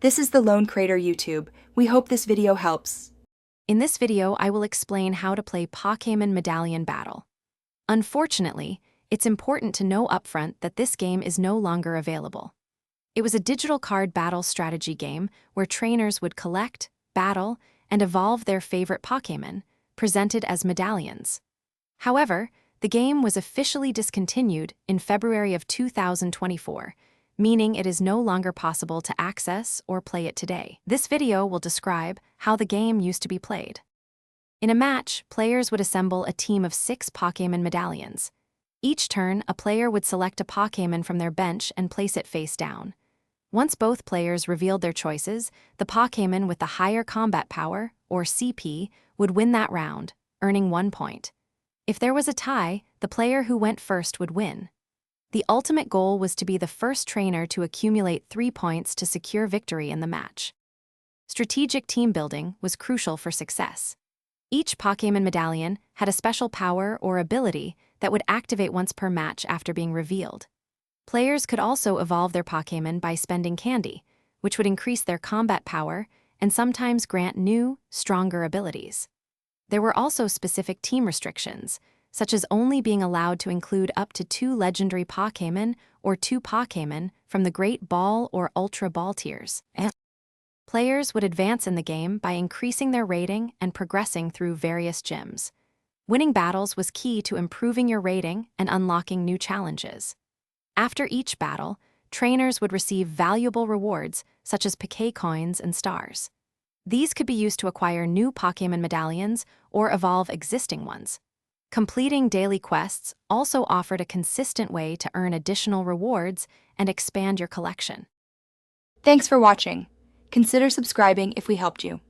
This is the Lone Crater YouTube. We hope this video helps. In this video, I will explain how to play Pokémon Medallion Battle. Unfortunately, it's important to know upfront that this game is no longer available. It was a digital card battle strategy game where trainers would collect, battle, and evolve their favorite Pokémon, presented as medallions. However, the game was officially discontinued in February of 2024, meaning it is no longer possible to access or play it today. This video will describe how the game used to be played. In a match, players would assemble a team of 6 Pokémon medallions. Each turn, a player would select a Pokémon from their bench and place it face down. Once both players revealed their choices, the Pokémon with the higher combat power, or CP, would win that round, earning 1 point. If there was a tie, the player who went first would win. The ultimate goal was to be the first trainer to accumulate 3 points to secure victory in the match. Strategic team building was crucial for success. Each Pokémon medallion had a special power or ability that would activate once per match after being revealed. Players could also evolve their Pokémon by spending candy, which would increase their combat power and sometimes grant new, stronger abilities. There were also specific team restrictions, such as only being allowed to include up to 2 legendary Pokémon or 2 Pokémon from the Great Ball or Ultra Ball tiers. Players would advance in the game by increasing their rating and progressing through various gyms. Winning battles was key to improving your rating and unlocking new challenges. After each battle, trainers would receive valuable rewards such as Poké coins and stars. These could be used to acquire new Pokémon medallions or evolve existing ones. Completing daily quests also offered a consistent way to earn additional rewards and expand your collection. Thanks for watching. Consider subscribing if we helped you.